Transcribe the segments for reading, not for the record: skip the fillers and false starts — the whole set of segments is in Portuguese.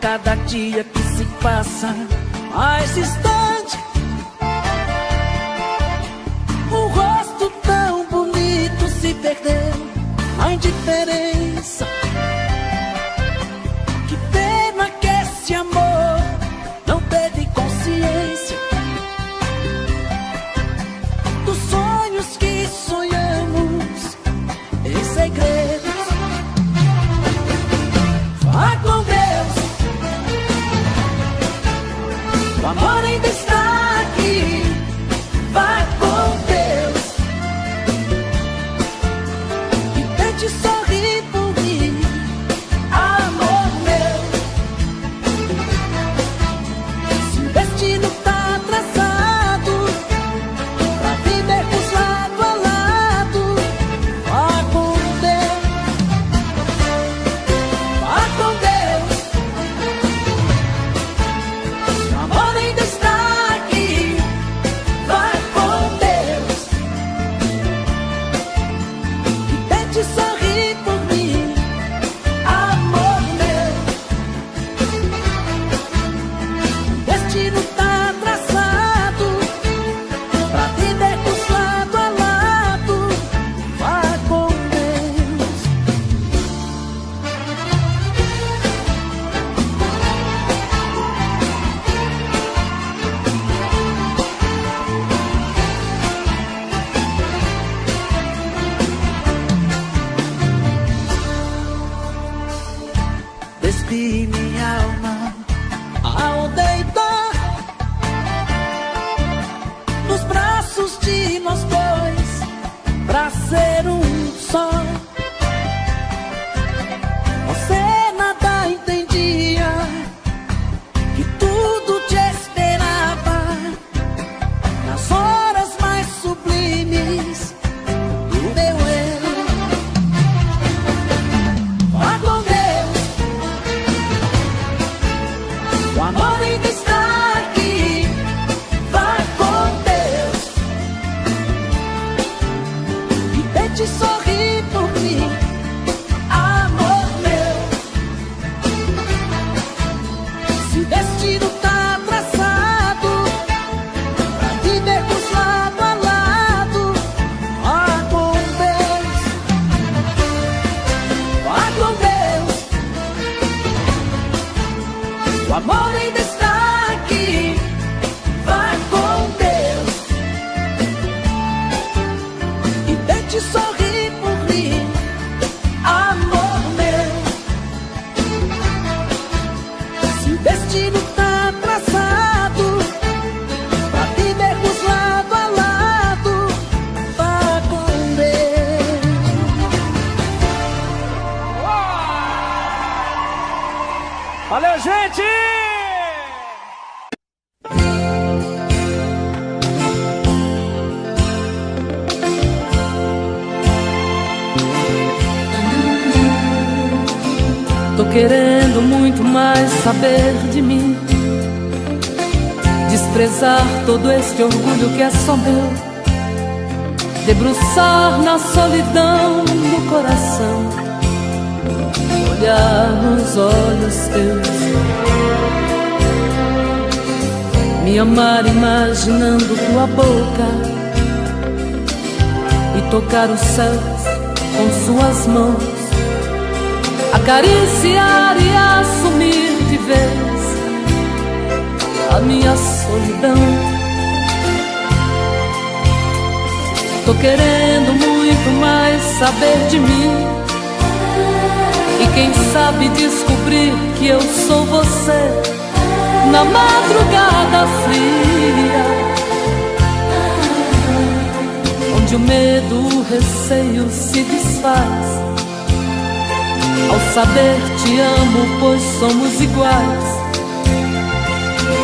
cada dia que se passa mais distante. Um rosto tão bonito se perdeu na indiferença. Que pena que esse amor não teve consciência dos sonhos que sonhamos em segredos. Vá com Deus, o amor ainda está aqui. Vá com Deus e tente sorrir por mim, amor meu. Se o destino tá traçado pra vivermos lado a lado, vá com Deus, vá com Deus. O amor ainda está aqui. Vá com Deus e tente sorrir por mim, amor meu. O destino tá traçado pra vivermos lado a lado. Vá com Deus. Despi minha alma ao deitar nos braços de nós dois, pra ser um só. Você nada entendia, que tudo te esperava nas horas mais sublimes do meu eu. Vá com Deus, o amor ainda está aqui. Vá com Deus e tente sorrir por mim, amor meu. Se o destino tá traçado pra vivermos lado a lado, vá com Deus, vá com Deus. O amor ainda está aqui. Vá com Deus e tente sorrir por mim, amor meu. Se o destino tá traçado pra vivermos lado a lado, vá com Deus. Valeu, gente! Tô querendo muito mais saber de mim, desprezar todo este orgulho que é só meu, debruçar na solidão do coração, olhar nos olhos teus, me amar imaginando tua boca e tocar os céus com suas mãos, acariciar e assumir de vez a minha solidão. Tô querendo muito mais saber de mim e quem sabe descobrir que eu sou você na madrugada fria, onde o medo, o receio se desfaz ao saber te amo, pois somos iguais.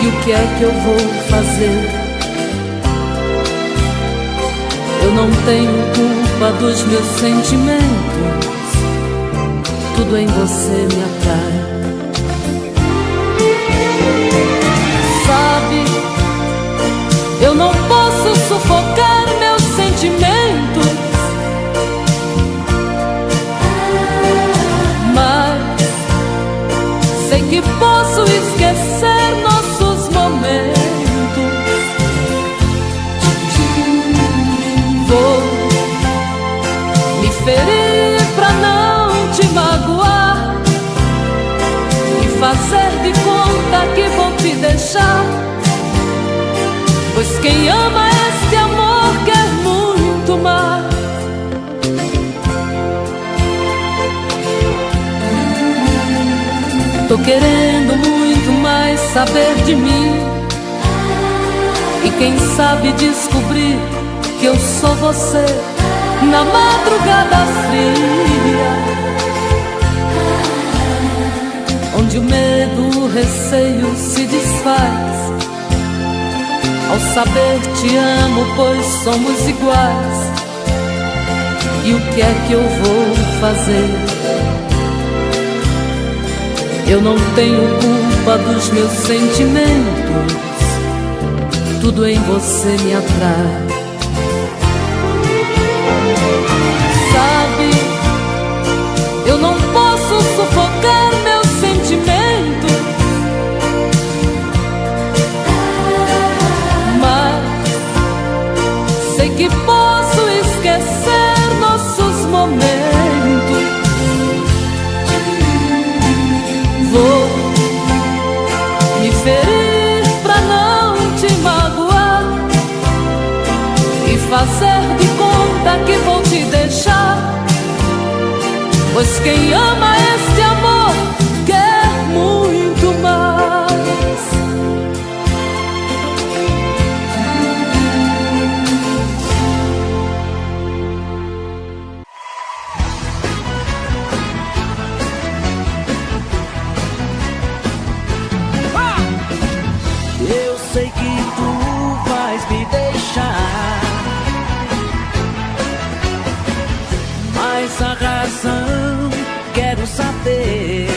E o que é que eu vou fazer? Eu não tenho culpa dos meus sentimentos, tudo em você me atrai. Sabe, eu não posso sufocar meus sentimentos, mas sei que posso esquecer nossos momentos. Vou me ferir pra não te magoar e fazer de conta que vou te deixar, pois quem ama este amor quer muito mais. Tô querendo muito mais saber de mim, e quem sabe descobrir que eu sou você na madrugada fria, onde o medo, o receio se desfaz ao saber te amo, pois somos iguais. E o que é que eu vou fazer? Eu não tenho culpa dos meus sentimentos, tudo em você me atrai. Sabe, eu não posso sufocar meus sentimentos, mas sei que posso esquecer nossos momentos. Vou me ferir pra não te magoar e fazer de conta que vou te deixar, pois quem ama este amor quer muito mais. Eu sei que tu vais me deixar, mas a razão quero saber.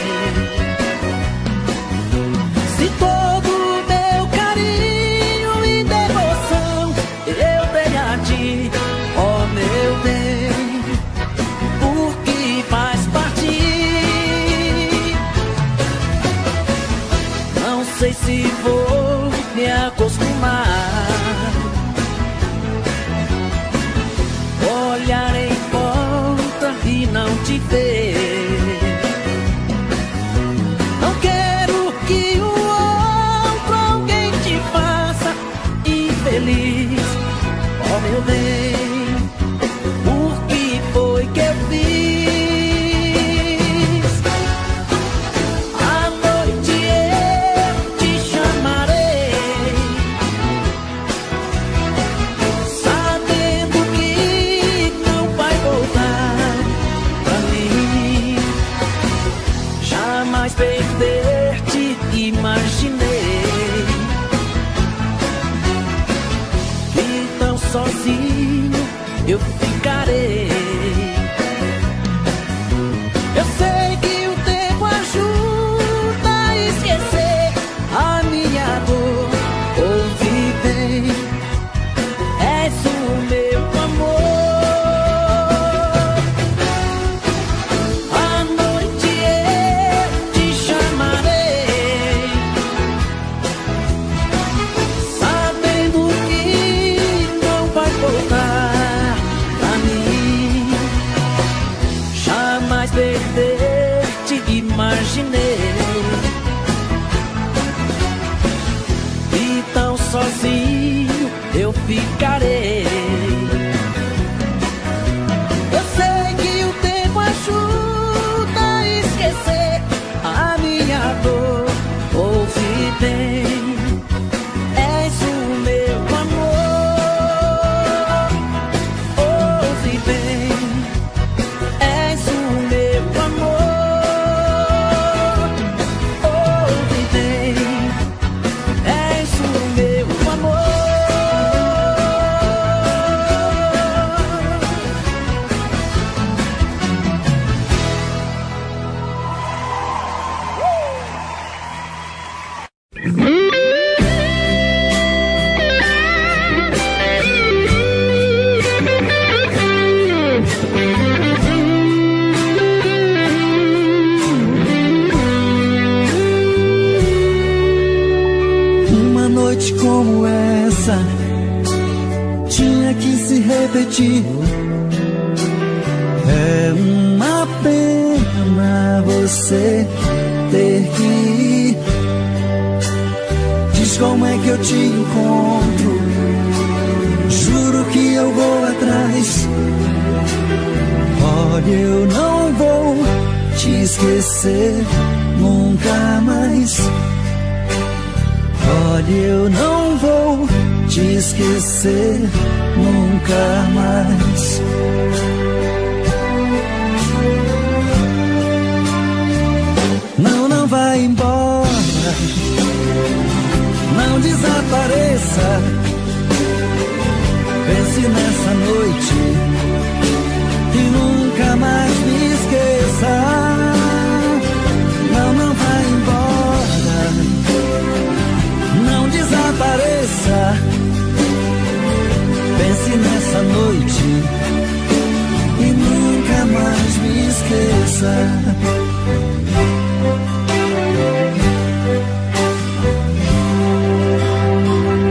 Se todo o meu carinho e devoção eu dei a ti, ó meu bem, porque faz partir. Não sei se vou me acostumar, olhar em volta e não te ver. Não quero que o outro alguém te faça infeliz, ó meu bem, o que foi que eu fiz? À noite eu te chamarei, sabendo que não vai voltar pra mim. Jamais perder-te imaginei, que tão sozinho eu ficarei. Eu sei que o tempo ajuda a esquecer a minha dor. Ouve bem, és o meu amor. À noite eu te chamarei, sabendo que não vai voltar pra mim. Jamais perder-te imaginei, e tão sozinho eu ficarei. Eu sei que o tempo ajuda a esquecer a minha dor. Ouve bem, és o meu amor. Ouve bem, és o meu amor. Ouve bem, és o meu amor. repetir. É uma pena você ter que ir. Diz como é que eu te encontro. Juro que eu vou atrás. Olha, eu não vou te esquecer nunca mais. Olha, eu não vou te esquecer nunca mais. Não, não vai embora. Não desapareça. Pense nessa noite e nunca mais me esqueça. Não, não vai embora. Não desapareça. Pense nessa noite e nunca mais me esqueça.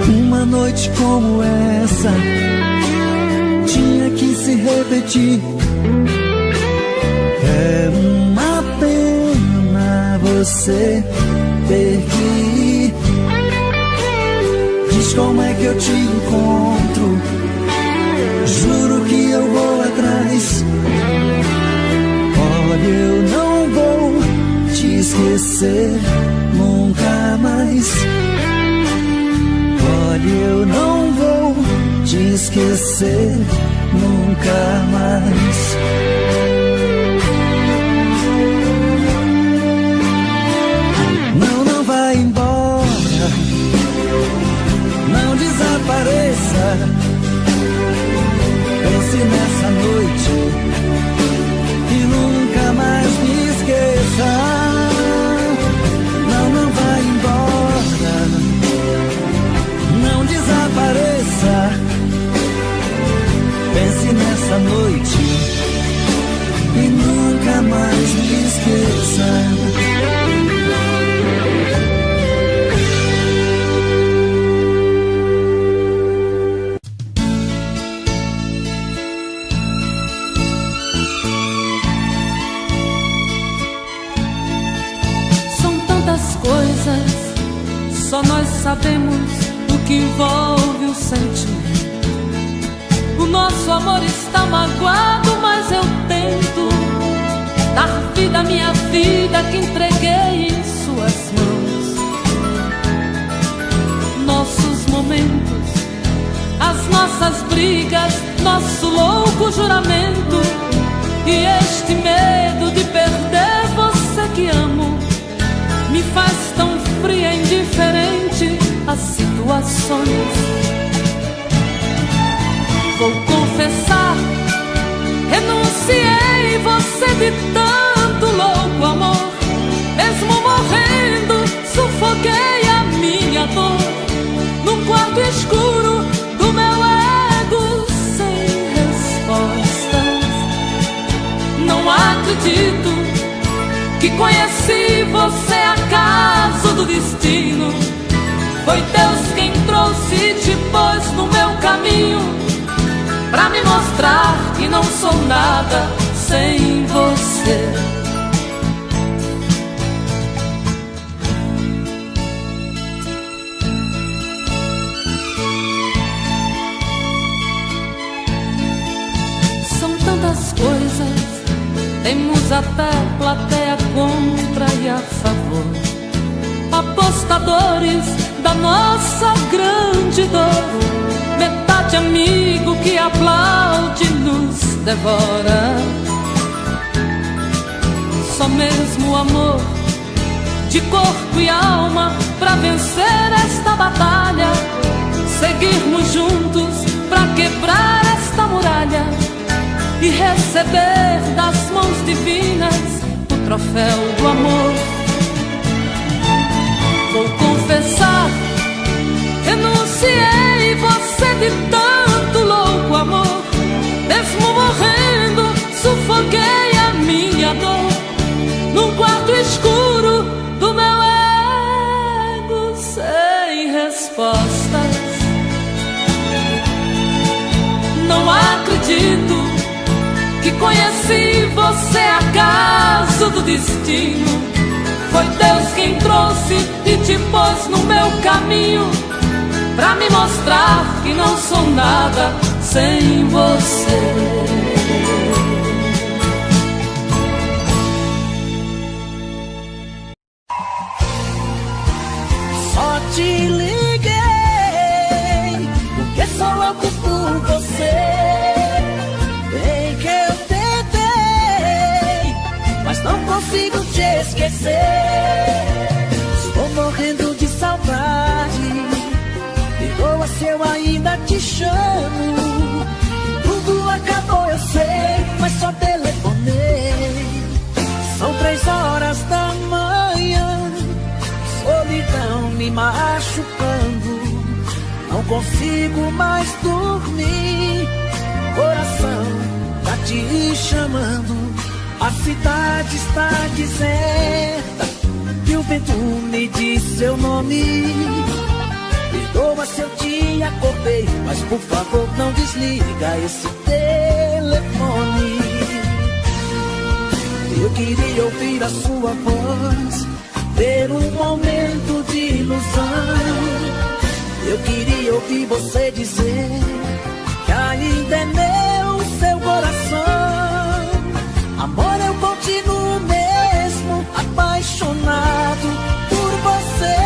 Uma noite como essa tinha que se repetir. É uma pena você ter que ir. Diz como é que eu te encontro. Juro que eu vou atrás. Olha, eu não vou te esquecer nunca mais. Olha, eu não vou te esquecer nunca mais. Não, não vai embora. Não desapareça. Pense nessa noite e nunca mais me esqueça. Não, não vai embora. Não desapareça. Pense nessa noite e nunca mais me esqueça. São tantas coisas, só nós sabemos o que envolve o sentimento. O nosso amor está magoado, mas eu tento dar vida à minha vida que entreguei em suas mãos. Nossos momentos, as nossas brigas, nosso louco juramento e este medo de perder você que amo me faz tão fria e indiferente às situações. Vou confessar, renunciei você de tanto louco amor. Mesmo morrendo, sufoquei a minha dor num quarto escuro do meu ego sem respostas. Não acredito que conheci você acaso do destino. Foi Deus quem trouxe e te pôs no meu caminho pra me mostrar que não sou nada sem você. São tantas coisas, temos até plateia contra e a favor, apostadores da nossa grande dor. Metade amigo que aplaude nos devora. Só mesmo o amor de corpo e alma pra vencer esta batalha. Seguirmos juntos pra quebrar esta muralha e receber das mãos divinas o troféu do amor. Vou confessar, renunciei você de tanto louco amor. Mesmo morrendo, sufoquei a minha dor num quarto escuro do meu ego sem respostas. Não há você é acaso do destino. Foi Deus quem trouxe e te pôs no meu caminho, pra me mostrar que não sou nada sem você. Só te liguei porque sou louco por você. Bem que eu tentei, mas não consigo te esquecer. Estou morrendo de saudade. Perdoa se eu ainda te chamo. Tudo acabou, eu sei, mas só telefonei. São 3 horas da manhã, solidão me machucando. Não consigo mais dormir. Coração tá te chamando. A cidade está deserta e o vento me diz seu nome. Perdoa se eu te acordei, mas por favor não desliga esse telefone. Eu queria ouvir a sua voz, ter um momento de ilusão. Eu queria ouvir você dizer que ainda é meu seu coração. Amor, eu continuo mesmo apaixonado por você,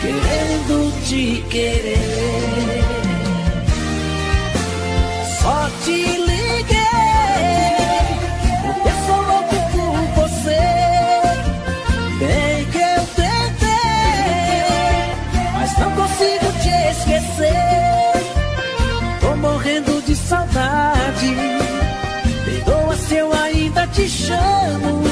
querendo te querer. Só te liguei porque sou louco por você. Bem que eu tentei, mas não consigo te esquecer. Tô morrendo de saudade. Perdoa se eu ainda te chamo.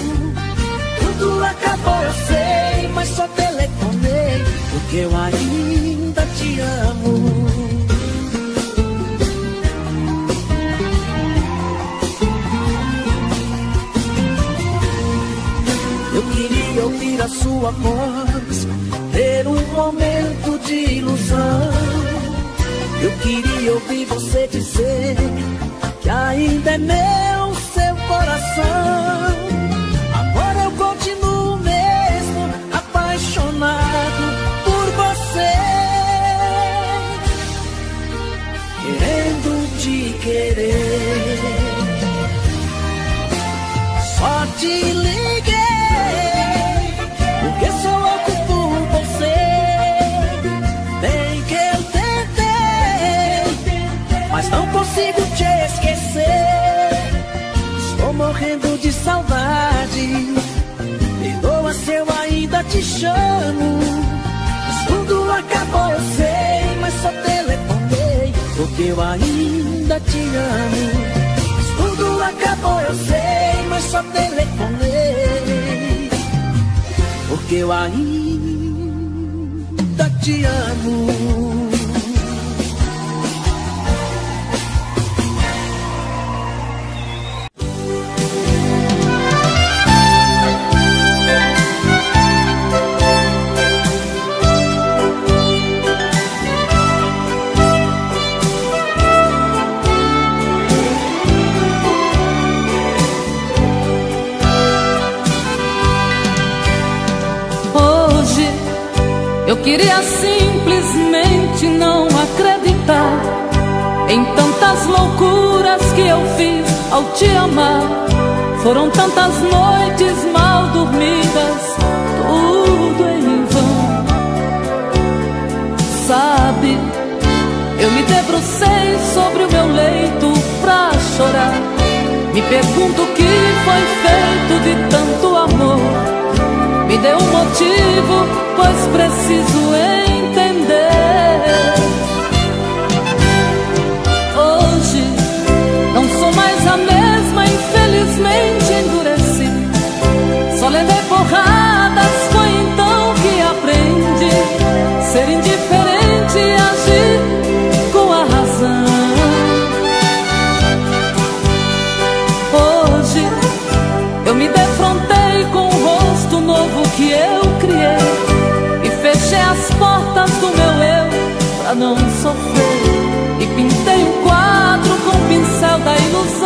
Tudo acabou, eu sei, mas só telefonei porque eu ainda te amo. Eu queria ouvir a sua voz, ter um momento de ilusão. Eu queria ouvir você dizer que ainda é meu seu coração. Agora eu continuo mesmo apaixonado por você, querendo te querer. Só te liguei porque sou louco por você. Bem que eu tentei, mas não consigo te esquecer. Estou morrendo de saudade. Perdoa se eu ainda te chamo. Mas tudo acabou, eu sei, mas só telefonei porque eu ainda te amo. Mas tudo acabou, eu sei, mas só telefonei porque eu ainda te amo. Eu queria simplesmente não acreditar em tantas loucuras que eu fiz ao te amar. Foram tantas noites mal dormidas, tudo em vão. Sabe, eu me debrucei sobre o meu leito pra chorar. Me pergunto o que foi feito de tanto amor. Me dê um motivo, pois preciso entender. Hoje não sou mais a mesma, infelizmente endureci. Só levei porradas, foi então que aprendi ser indiferente e agir com a razão. Hoje eu me defrontei com o rosto novo que eu criei e fechei as portas do meu eu pra não sofrer. E pintei um quadro com o pincel da ilusão.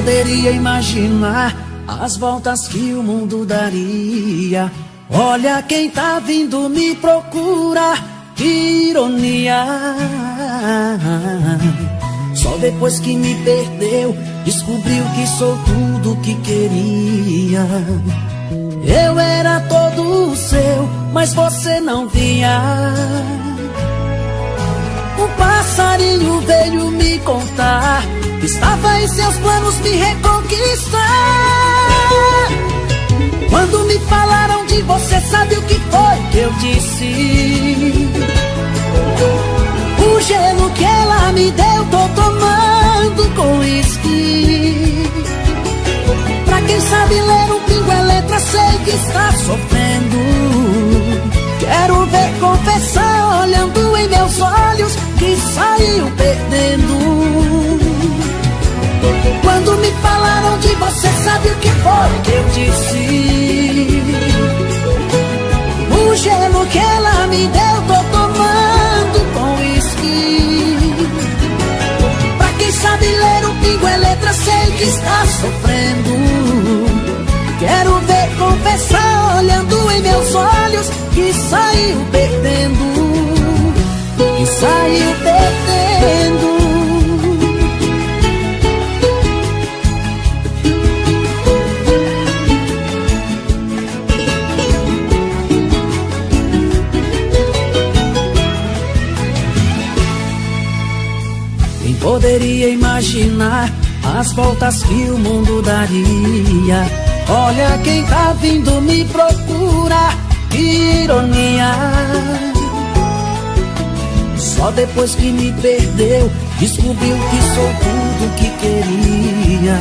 poderia imaginar as voltas que o mundo daria. Olha quem tá vindo me procurar, que ironia. Só depois que me perdeu, descobriu que sou tudo que queria. Eu era todo seu, mas você não via. Um passarinho veio me contar que estava em seus planos me reconquistar. Quando me falaram de você, sabe o que foi que eu disse? O gelo que ela me deu, tô tomando com uísque. Pra quem sabe ler um pingo é letra, sei que está sofrendo. Quero ver confessar, olhando em meus olhos, que saiu perdendo. Quando me falaram de você, sabe o que foi que eu disse? O gelo que ela me deu, tô tomando com uísque. Pra quem sabe ler um pingo é letra, sei que está sofrendo. Quero ver confessar, olhando em meus olhos, que saiu perdendo. Que saiu perdendo. Poderia imaginar as voltas que o mundo daria. Olha quem tá vindo me procurar, que ironia. Só depois que me perdeu, descobriu que sou tudo que queria.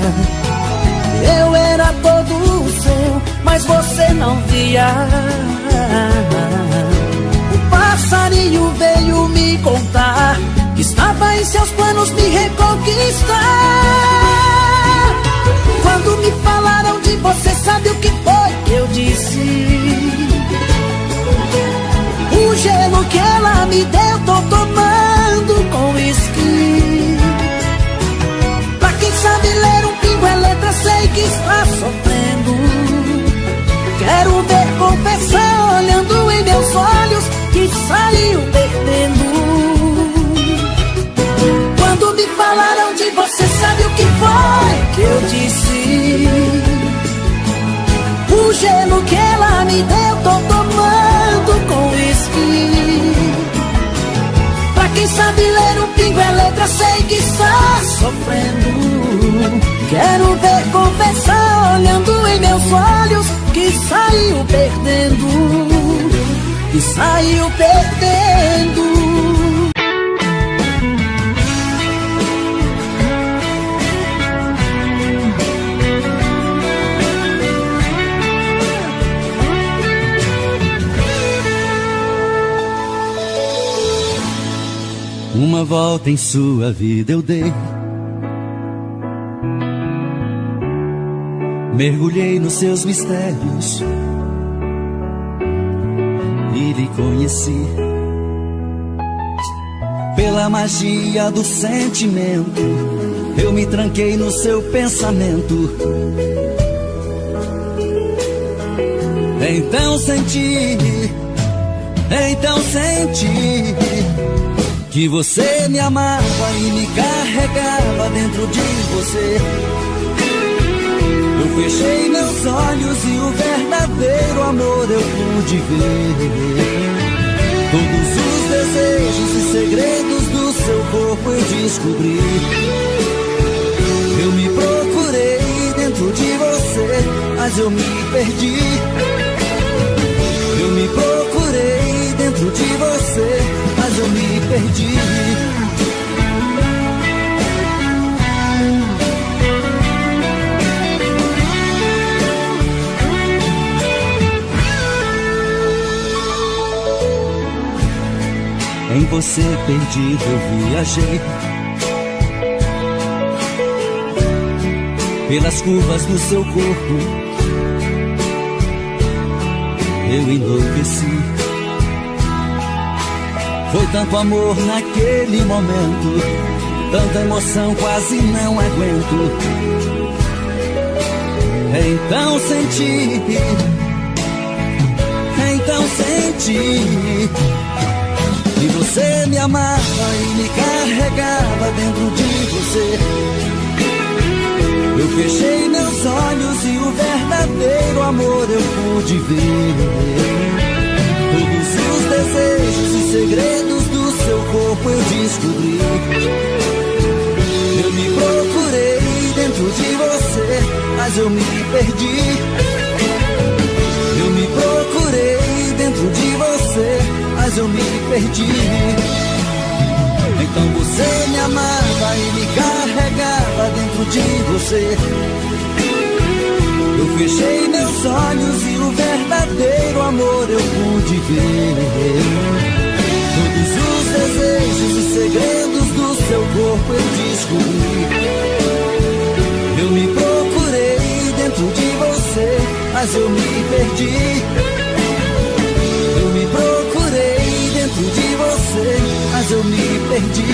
Eu era todo seu, mas você não via. O passarinho veio me contar que estava em seus planos me reconquistar. Quando me falaram de você, sabe o que foi que eu disse? O gelo que ela me deu, tô tomando com uísque. Pra quem sabe ler um pingo é letra, sei que está sofrendo. Quero ver confessar, olhando em meus olhos, que saiu perdendo. Quando me falaram de você, sabe o que foi que eu disse? O gelo que ela me deu, tô tomando com uísque. Pra quem sabe ler um pingo é letra, sei que está sofrendo. Quero ver confessar, olhando em meus olhos, que saiu perdendo. Que saiu perdendo. Uma volta em sua vida eu dei, mergulhei nos seus mistérios e lhe conheci. Pela magia do sentimento, eu me tranquei no seu pensamento. Então senti que você me amava e me carregava dentro de você. Eu fechei meus olhos e o verdadeiro amor eu pude ver. Todos os desejos e segredos do seu corpo eu descobri. Eu me procurei dentro de você, mas eu me perdi. Eu me procurei dentro de você, mas eu me perdi. Em você perdido eu viajei, pelas curvas do seu corpo eu enlouqueci. Foi tanto amor naquele momento, tanta emoção quase não aguento. Então senti que você me amava e me carregava dentro de você. Eu fechei meus olhos e o verdadeiro amor eu pude ver. Todos os desejos e segredos do seu corpo eu descobri. Eu me procurei dentro de você, mas eu me perdi. Eu me procurei dentro de você, mas eu me perdi. Então você me amava e me carregava dentro de você. Eu fechei meus olhos e o verdadeiro amor eu pude ver. Todos os desejos e segredos do seu corpo eu descobri. Eu me procurei dentro de você, mas eu me perdi. Eu me procurei dentro de você, mas eu me perdi.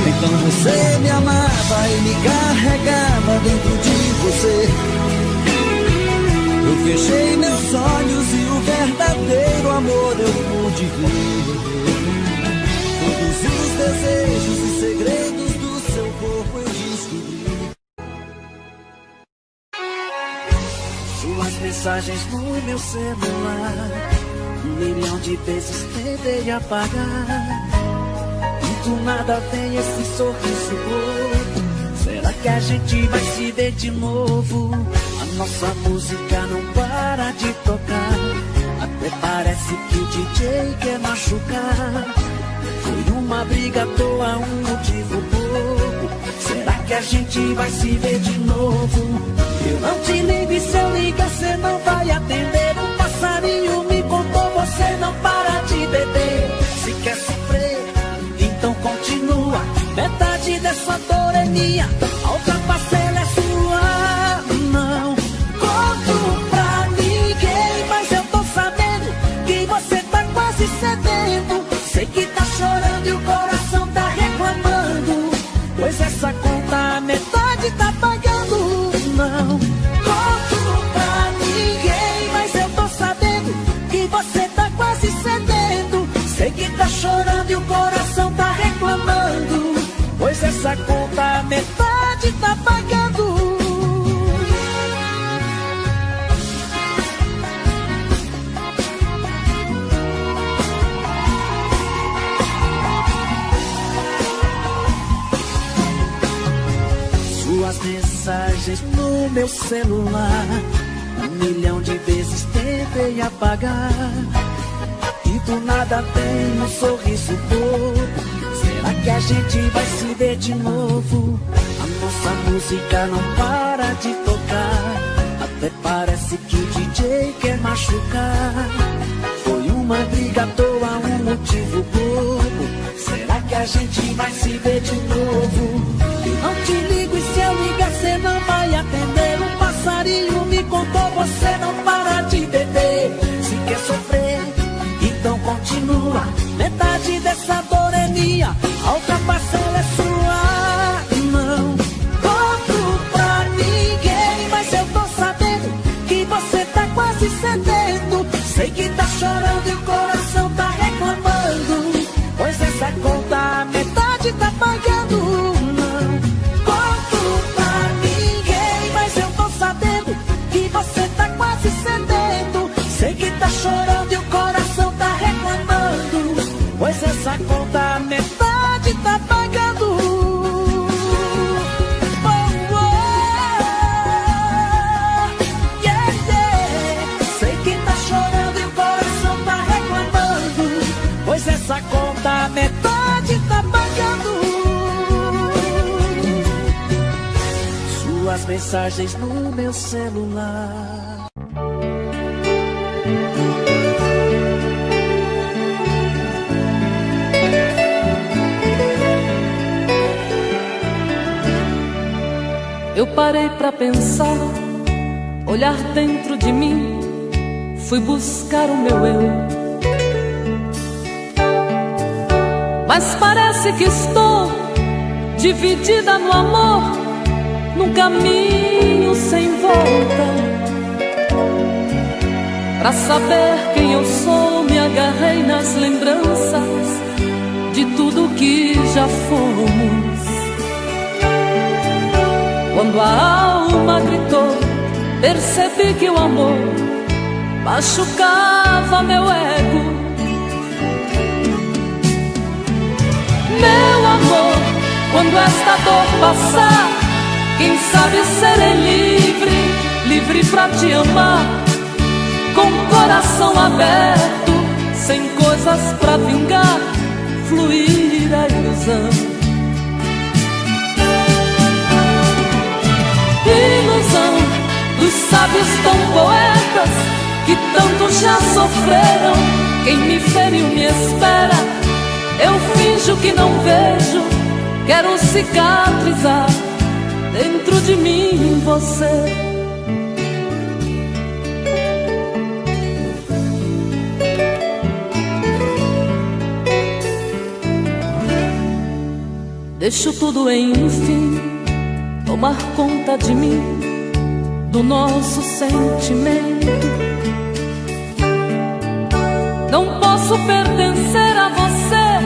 Então você me amava e me carregava dentro de você. Eu fechei meus olhos e o verdadeiro amor eu pude ver. Todos os desejos e segredos do seu corpo eu descobri. Suas mensagens no meu celular, 1 milhão de vezes tentei apagar. E do nada vem esse sorriso bobo. Será que a gente vai se ver de novo? A nossa música não para de tocar. Até parece que o DJ quer machucar. Foi uma briga à toa, um motivo bobo. Será que a gente vai se ver de novo? Eu não te ligo e se eu ligar cê não vai atender. Um passarinho me contou, você não para de beber. Se quer sofrer, então continua. Metade dessa dor é minha, a outra parcela é sua. Não conto pra ninguém, mas eu tô sabendo que você tá quase cedendo. Sei que tá chorando e o coração tá reclamando, pois essa conta a metade tá pagando. Não conto pra ninguém, mas eu tô sabendo que você tá quase cedendo. Sei que tá chorando e o coração tá reclamando, pois essa conta a metade tá pagando. Suas mensagens no meu celular, 1 milhão de vezes tentei apagar. E do nada tem um sorriso bobo. Será que a gente vai se ver de novo? A nossa música não para de tocar. Até parece que o DJ quer machucar. Foi uma briga à toa, um motivo bobo. Será que a gente vai se ver de novo? Eu não te ligo e se eu ligar cê não vai atender. Um passarinho me contou, você não para de beber. Se quer sofrer, então continua. Metade dessa dor é minha, a outra parcela é sua. Não conto pra ninguém, mas eu tô sabendo que você tá quase cedendo. Sei que tá chorando e o coração tá reclamando, pois essa conta a metade tá pagando. Não conto pra ninguém, mas eu tô sabendo que você tá quase cedendo. Sei que tá chorando e o coração tá reclamando, pois essa conta a metade tá pagando. Oh, oh, yeah, yeah. Sei que tá chorando e o coração tá reclamando, pois essa conta a metade tá pagando. Suas mensagens no meu celular. Eu parei pra pensar, olhar dentro de mim, fui buscar o meu eu. Mas parece que estou dividida no amor, num caminho sem volta. Pra saber quem eu sou, me agarrei nas lembranças de tudo que já fomos. Quando a alma gritou, percebi que o amor machucava meu ego. Meu amor, quando esta dor passar, quem sabe serei livre, livre pra te amar, com o coração aberto, sem coisas pra vingar, fluir a ilusão. Ilusão dos sábios tão poetas que tanto já sofreram. Quem me feriu me espera, eu finjo que não vejo, quero cicatrizar dentro de mim você. Deixo tudo enfim tomar conta de mim, do nosso sentimento. Não posso pertencer a você,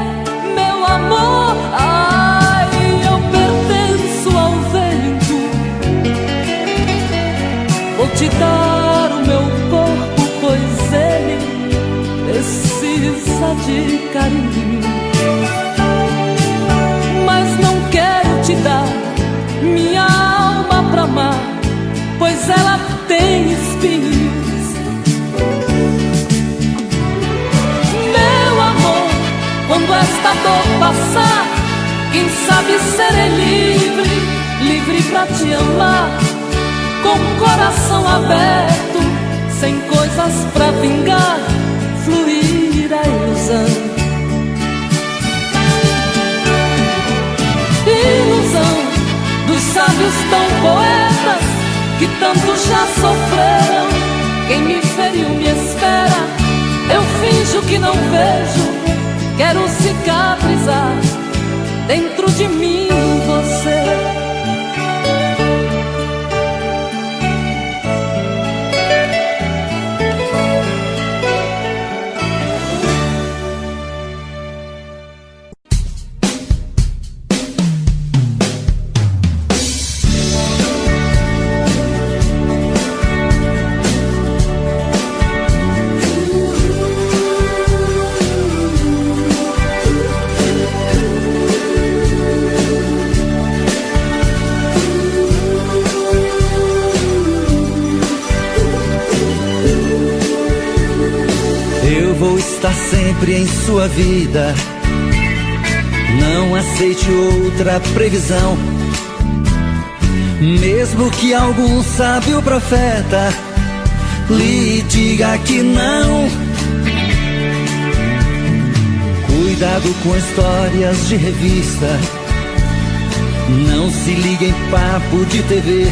meu amor. Ai, eu pertenço ao vento. Vou te dar o meu corpo, pois ele precisa de carinho. Mas não quero te dar minha alma pra amar, pois ela tem espinhos. Meu amor, quando esta dor passar, quem sabe serei livre, livre pra te amar, com o coração aberto, sem coisas pra vingar, fluir a ilusão. Ilusão dos sábios tão poetas que tanto já sofreram. Quem me feriu me espera, eu finjo que não vejo, quero cicatrizar dentro de mim você. Sempre em sua vida, não aceite outra previsão. Mesmo que algum sábio profeta lhe diga que não. Cuidado com histórias de revista, não se ligue em papo de TV.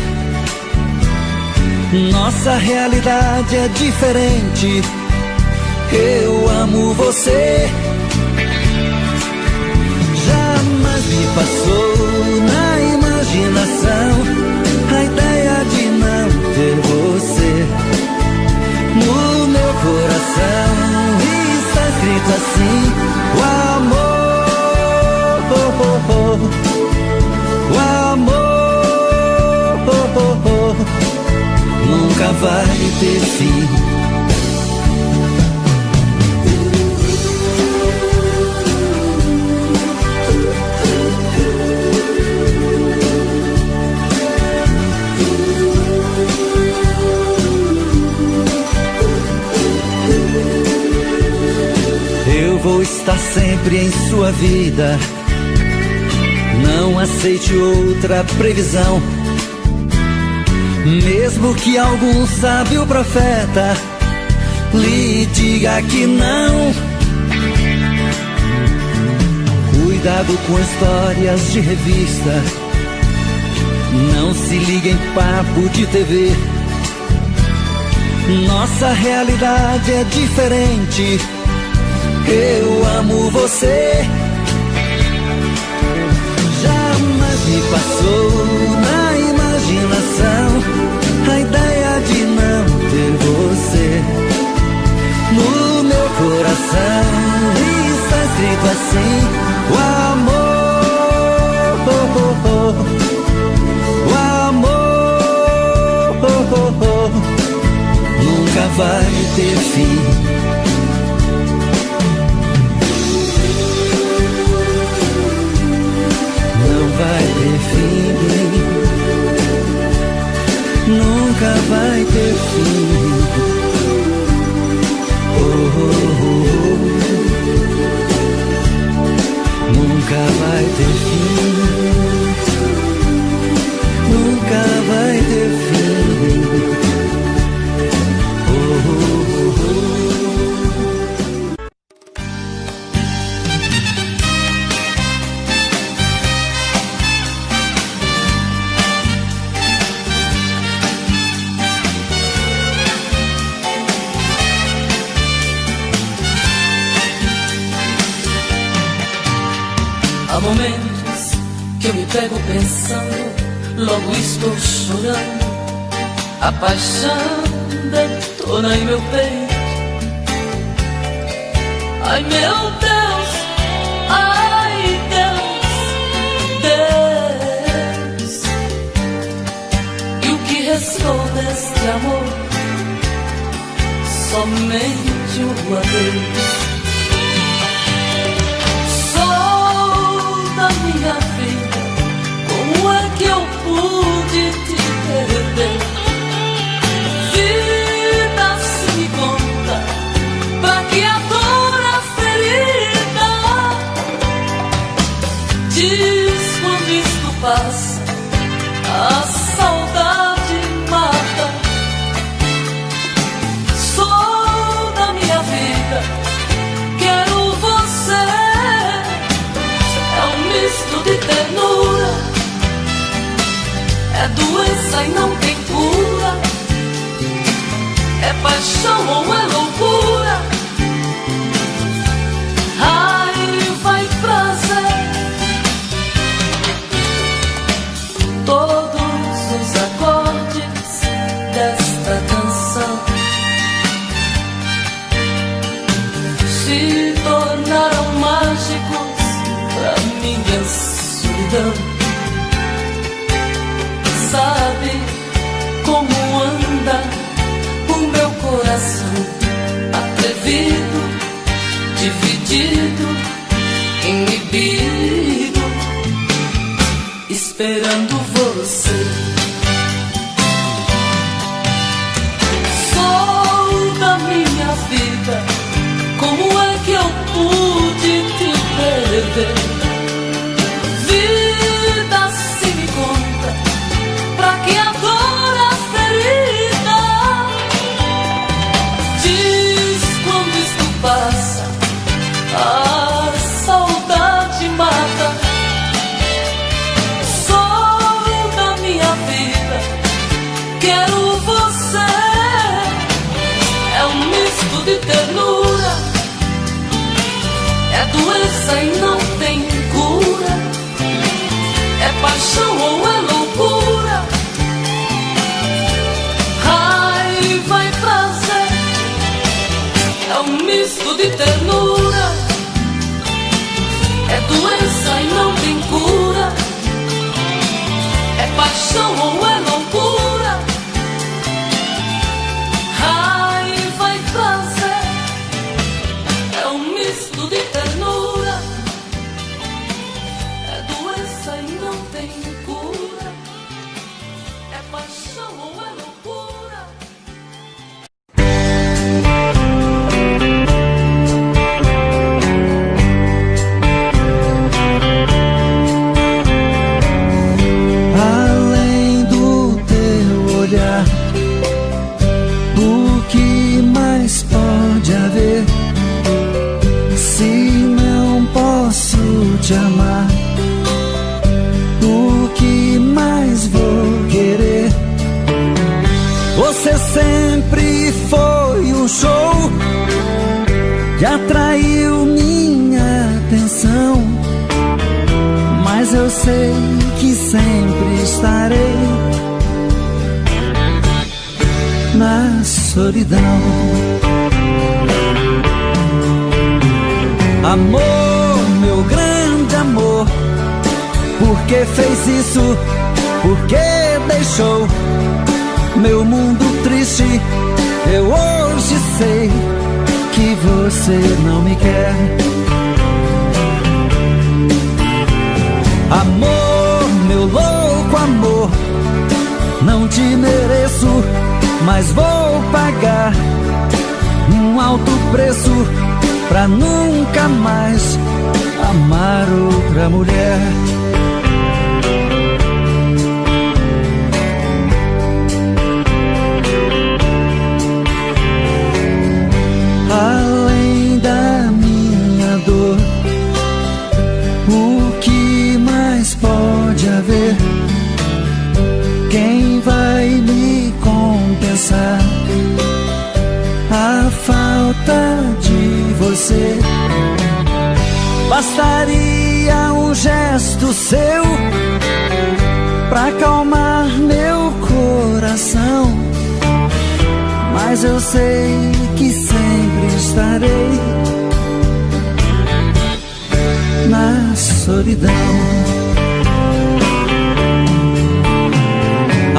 Nossa realidade é diferente. Eu amo você. Jamais me passou na imaginação a ideia de não ter você. No meu coração está escrito assim: o amor nunca vai ter fim. Vou estar sempre em sua vida, não aceite outra previsão. Mesmo que algum sábio profeta lhe diga que não. Cuidado com histórias de revista, não se ligue em papo de TV. Nossa realidade é diferente. Eu amo você. Jamais me passou na imaginação me pego pensando, logo estou chorando. A paixão detona em meu peito. Ai meu Deus, ai Deus, Deus. E o que restou deste amor? Somente um adeus. Sou da minha vida, como é que eu pude te perder? Vida, se me conta, pra que a dor, a ferida? Diz quando isto passa, a saudade mata. Sou da minha vida, quero você. É um misto de ternura, é doença e não tem cura. É paixão ou é loucura? Raiva e prazer. Todos os acordes desta canção se tornaram mágicos pra minha solidão. Sabe como anda o meu coração? Atrevido, dividido, inibido, esperando você. Sou da minha vida, como é que eu pude te perder? Vida, se me conta, pra que a dor, a ferida? Diz quando isto passa, a saudade mata. Sou da minha vida, quero você. É um misto de ternura, é doença e não tem cura. É paixão ou é loucura? Raiva e prazer. É um misto de ternura, é doença e não tem cura. É paixão ou é loucura? Raiva e prazer. É um misto de ternura, é doença e não tem cura. É paixão ou é loucura? Além do teu olhar, o que mais pode haver? Se não posso te amar, o que mais vou querer? Você sempre foi um show que atraiu minha atenção, mas eu sei que sempre estarei na solidão. Amor, meu grande amor, por que fez isso? Por que deixou meu mundo triste? Eu hoje sei que você não me quer. Amor, meu louco amor, não te mereço, mas vou pagar um alto preço pra nunca mais amar outra mulher. Além da minha dor, o que mais pode haver? Quem vai me compensar a falta de você? Bastaria queria um gesto seu pra acalmar meu coração, mas eu sei que sempre estarei na solidão.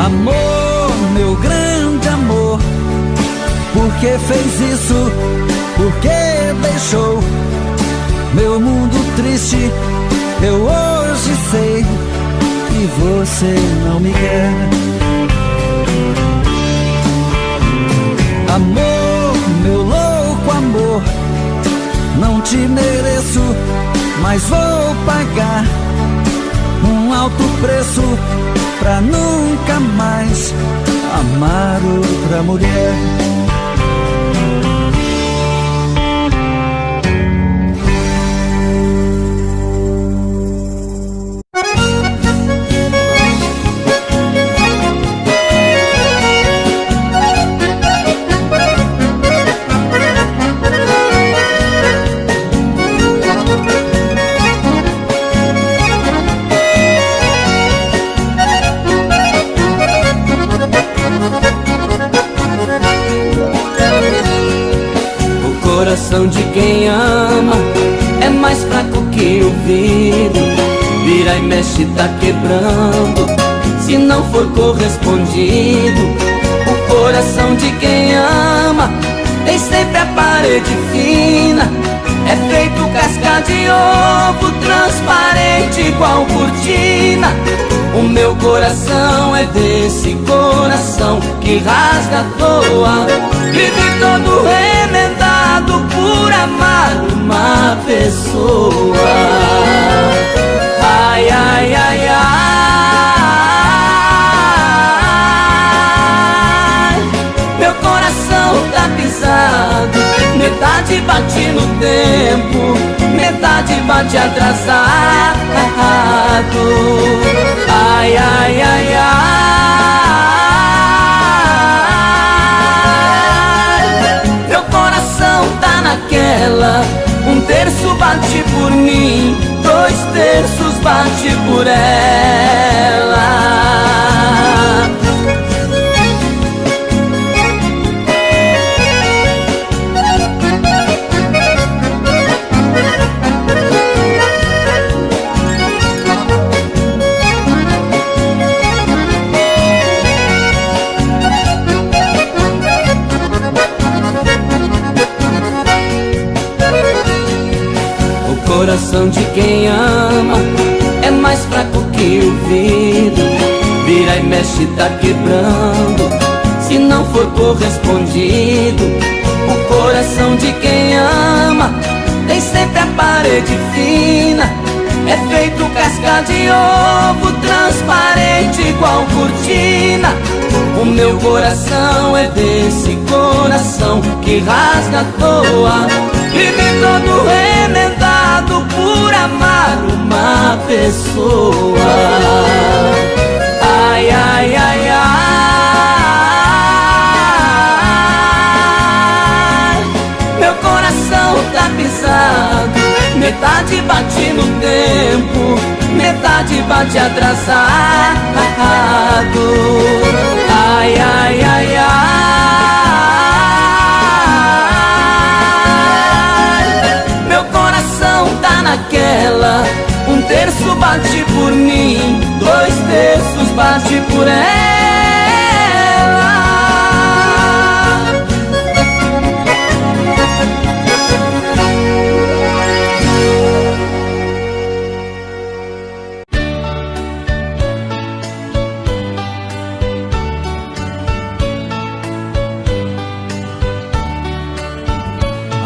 Amor, meu grande amor, por que fez isso? Por que deixou meu mundo triste? Eu hoje sei que você não me quer. Amor, meu louco amor, não te mereço, mas vou pagar um alto preço pra nunca mais amar outra mulher. O coração de quem ama é mais fraco que o vidro, vira e mexe, tá quebrando se não for correspondido. O coração de quem ama tem sempre a parede fina, é feito casca de ovo, transparente igual cortina. O meu coração é desse coração que rasga à toa, vive todo remendado por amar uma pessoa. Ai, ai, ai, ai, meu coração tá pisado, metade bate no tempo, metade bate atrasado. Ai, ai, ai, ai, meu coração tá naquela, um terço bate por mim, 2 terços bate por ela. O coração de quem ama é mais fraco que o vidro, vira e mexe, tá quebrando se não for correspondido. O coração de quem ama tem sempre a parede fina, é feito casca de ovo, transparente igual cortina. O meu coração é desse coração que rasga à toa, vive todo remendado por amar uma pessoa. Ai, ai, ai, ai, meu coração tá pisado, metade bate no tempo, metade bate atrasado. Ai, ai, ai, ai, meu coração tá naquela, um terço bate por mim, 2 terços bate por ela.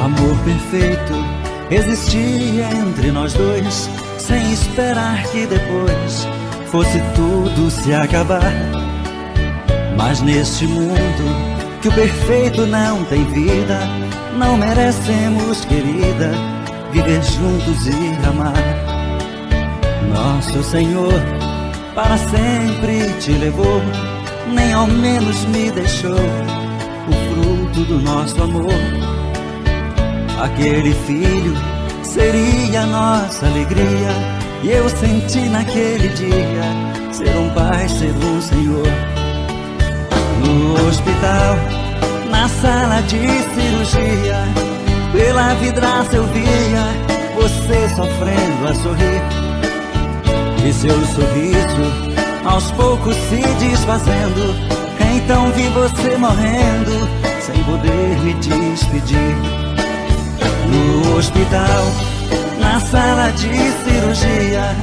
Amor perfeito existia entre nós dois, sem esperar que depois fosse tudo se acabar. Mas neste mundo que o perfeito não tem vida, não merecemos, querida, viver juntos e amar. Nosso Senhor para sempre te levou, nem ao menos me deixou o fruto do nosso amor. Aquele filho seria nossa alegria. E eu senti naquele dia ser um pai, ser um senhor. No hospital, na sala de cirurgia, pela vidraça eu via você sofrendo a sorrir. E seu sorriso aos poucos se desfazendo. Então vi você morrendo sem poder me despedir. No hospital, na sala de cirurgia,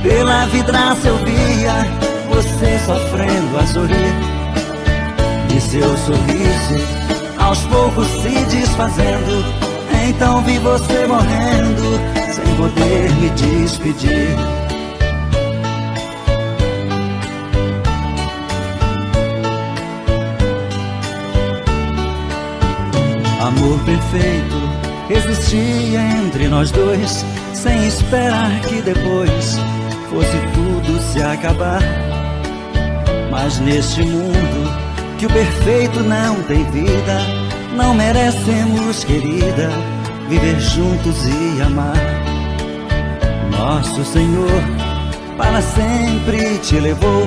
pela vidraça eu via você sofrendo a sorrir. E seu sorriso aos poucos se desfazendo. Então vi você morrendo sem poder me despedir. Amor perfeito existia entre nós dois, sem esperar que depois fosse tudo se acabar. Mas neste mundo que o perfeito não tem vida, não merecemos, querida, viver juntos e amar. Nosso Senhor para sempre te levou,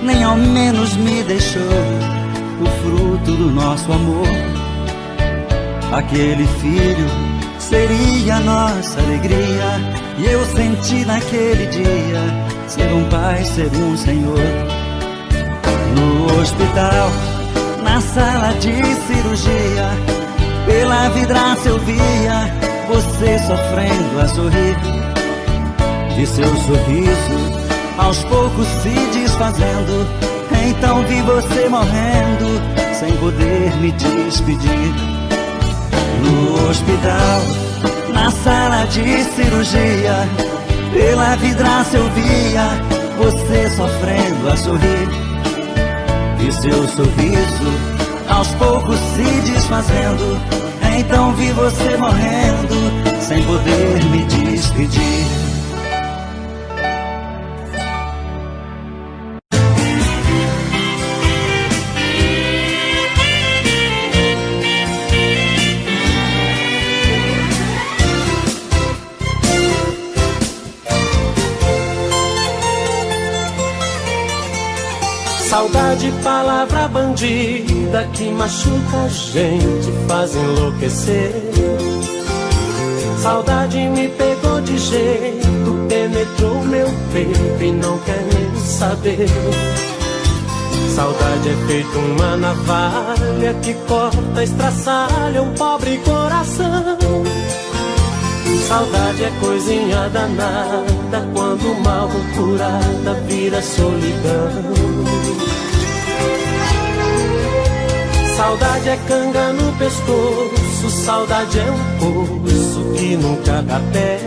nem ao menos me deixou o fruto do nosso amor. Aquele filho seria nossa alegria. E eu senti naquele dia ser um pai, ser um senhor. No hospital, na sala de cirurgia, pela vidraça eu via você sofrendo a sorrir. E seu sorriso aos poucos se desfazendo. Então vi você morrendo sem poder me despedir. No hospital, na sala de cirurgia, pela vidraça eu via você sofrendo a sorrir. E seu sorriso aos poucos se desfazendo. Então vi você morrendo sem poder me despedir. Saudade, palavra bandida que machuca a gente, faz enlouquecer. Saudade me pegou de jeito, penetrou meu peito e não quer nem saber. Saudade é feito uma navalha que corta, estraçalha um pobre coração. Saudade é coisinha danada, quando mal curada vira solidão. Saudade é canga no pescoço, saudade é um poço que nunca dá pé.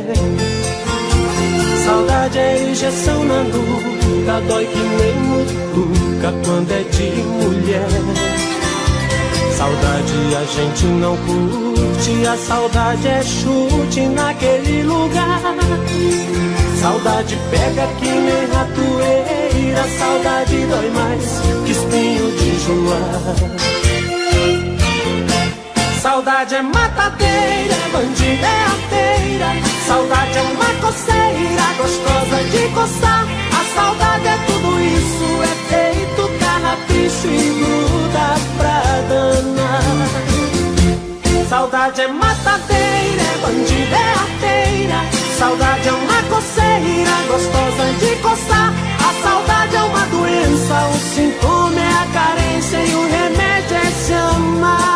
Saudade é injeção na nuca, dói que nem mutuca quando é de mulher. Saudade a gente não curte, a saudade é chute naquele lugar. Saudade pega que nem ratoeira, saudade dói mais que espinho de joar. Saudade é matadeira, bandida é arteira. Saudade é uma coceira, gostosa de coçar. A saudade é tudo isso, é feito carrapicho e gruda pra danar. Saudade é matadeira, é bandida, é arteira. Saudade é uma coceira, gostosa de coçar. A saudade é uma doença, o sintoma é a carência e o remédio é se amar.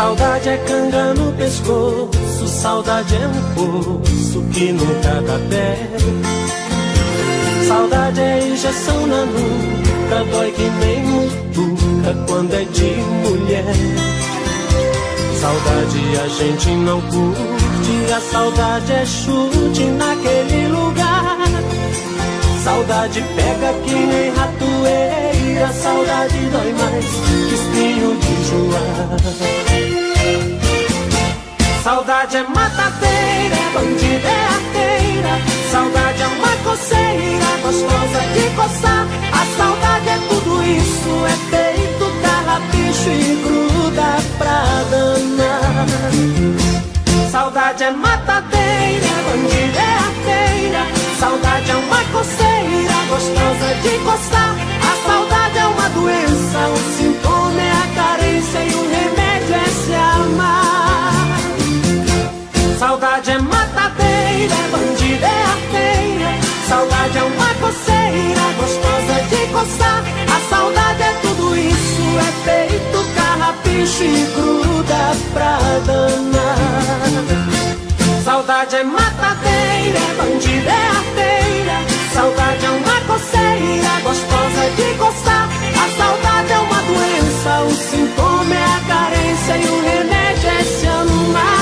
Saudade é canga no pescoço, saudade é um poço que nunca dá pé. Saudade é injeção na nuca, dói que nem mutuca quando é de mulher. Saudade a gente não curte, a saudade é chute naquele lugar. Saudade pega que nem ratoeira, saudade dói mais que espinho de joar. Saudade é matadeira, é bandida, é arteira. Saudade é uma coceira gostosa de coçar. A saudade é tudo isso, é feito carrapicho e gruda pra danar. Saudade é matadeira, é bandida, é arteira. Saudade é uma coceira gostosa de coçar. A saudade é uma doença, o sintoma é a carência e o remédio é se amar. Saudade é matadeira, é bandida, é arteira. Saudade é uma coceira gostosa de coçar. A saudade é tudo isso, é feito carrapicho e gruda pra danar. Saudade é matadeira, é bandida, é arteira. Saudade é uma coceira gostosa de coçar. A saudade é uma doença, o sintoma é a carência e o remédio é se amar.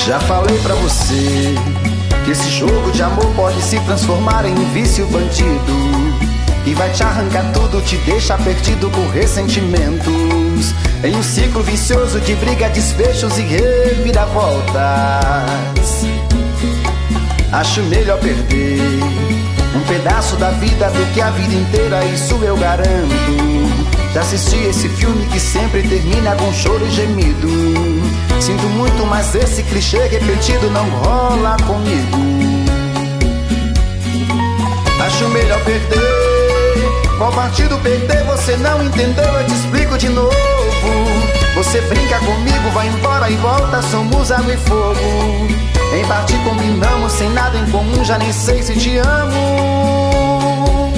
Já falei pra você que esse jogo de amor pode se transformar em um vício bandido, que vai te arrancar tudo, te deixar perdido por ressentimentos, em um ciclo vicioso de briga, desfechos e reviravoltas. Acho melhor perder um pedaço da vida do que a vida inteira, isso eu garanto. Já assisti esse filme que sempre termina com choro e gemido. Sinto muito, mas esse clichê repetido não rola comigo. Acho melhor perder. Qual partido perder? Você não entendeu, eu te explico de novo. Você brinca comigo, vai embora e volta, somos água e fogo. Em parte combinamos, sem nada em comum, já nem sei se te amo.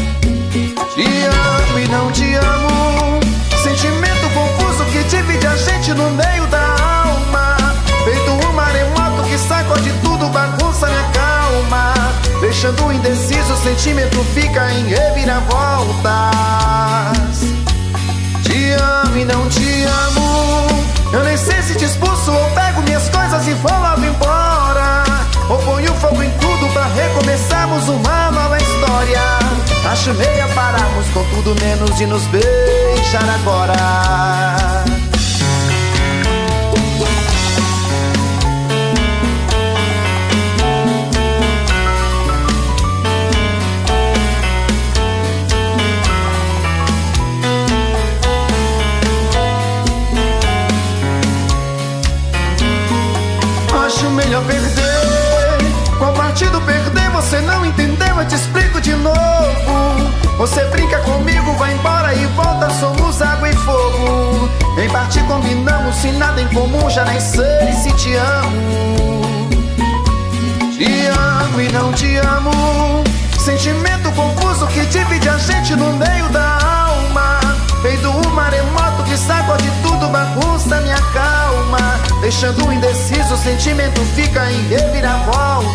Te amo e não te amo. Sentimento confuso que divide a gente no meio da alma. Feito um maremoto que sacode tudo, bagunça minha calma. Deixando indeciso, o sentimento fica em reviravoltas. Te amo e não te amo. Eu nem sei se te expulso ou pego minhas coisas e vou logo embora, ou ponho fogo em tudo pra recomeçarmos uma nova história. Acho meia pararmos com tudo menos de nos beijar agora. Acho melhor perder. Qual partido perder? Você não entendeu, eu te explico de novo. Você brinca comigo, vai embora e volta, somos água e fogo. Em parte combinamos, sem nada em comum, já nem sei se te amo. Te amo e não te amo. Sentimento confuso que divide a gente no meio da alma. Feito um maremoto que sacode tudo, bagunça minha calma. Deixando indeciso, o sentimento fica em reviravoltas.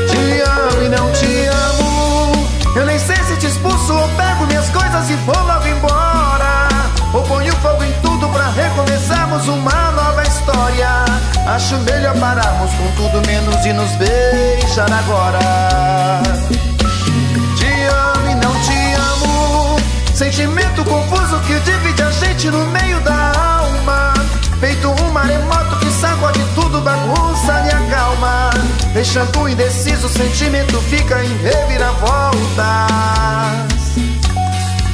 Te amo e não te amo. Eu nem sei se te expulso ou pego minhas coisas e vou logo embora, ou ponho fogo em tudo pra recomeçarmos uma nova história. Acho melhor pararmos com tudo menos de nos beijar agora. Te amo e não te amo. Sentimento confuso que divide a gente no meio da alma. Feito um maremoto que sacode tudo, bagunça minha calma. Deixando indeciso, o sentimento fica em reviravoltas.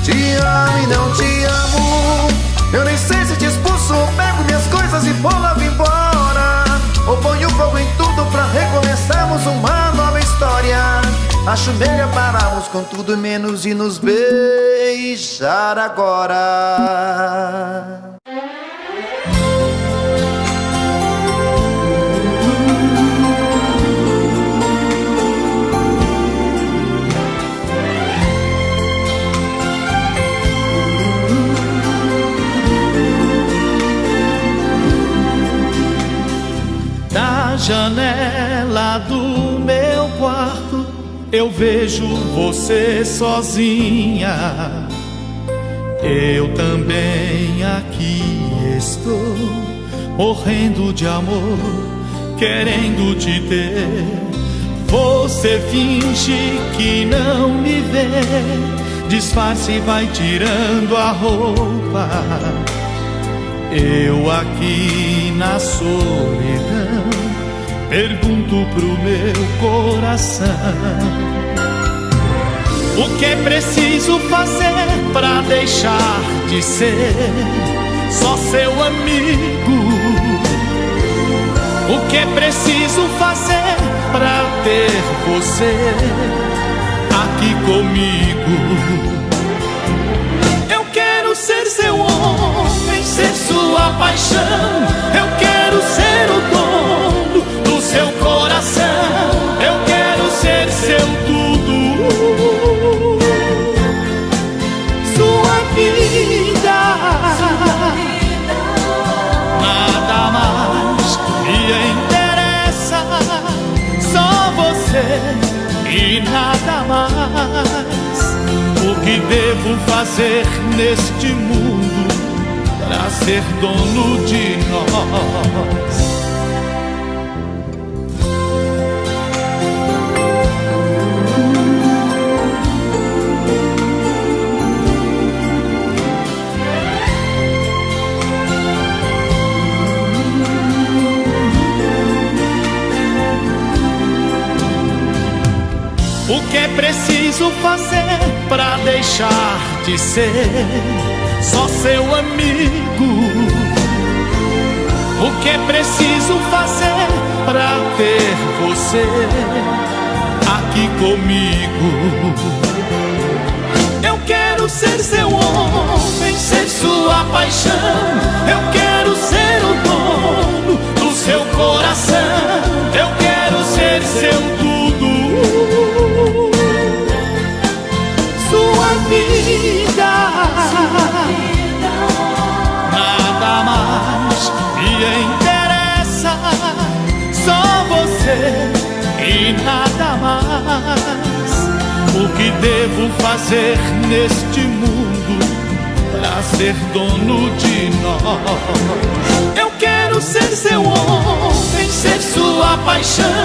Te amo e não te amo. Eu nem sei se te expulso ou pego minhas coisas e vou logo embora, ou ponho fogo em tudo pra recomeçarmos uma nova história. Acho melhor pararmos com tudo menos de nos beijar agora. Da janela eu vejo você sozinha. Eu também aqui estou, morrendo de amor, querendo te ter. Você finge que não me vê, disfarce e vai tirando a roupa. Eu aqui na solidão pergunto pro meu coração: o que é preciso fazer pra deixar de ser só seu amigo? O que é preciso fazer pra ter você aqui comigo? Eu quero ser seu homem, ser sua paixão. Eu quero ser o dono do seu coração. Eu quero ser seu tudo, sua vida. Nada mais me interessa, só você e nada mais. O que devo fazer neste mundo pra ser dono de nós? O que é preciso fazer pra deixar de ser só seu amigo? O que é preciso fazer pra ter você aqui comigo? Eu quero ser seu homem, ser sua paixão. Eu quero ser o dono do seu coração. Eu quero ser seu tudo, sua vida. Nada mais me interessa, só você e nada mais. O que devo fazer neste mundo pra ser dono de nós? Eu quero ser seu homem, ser sua paixão.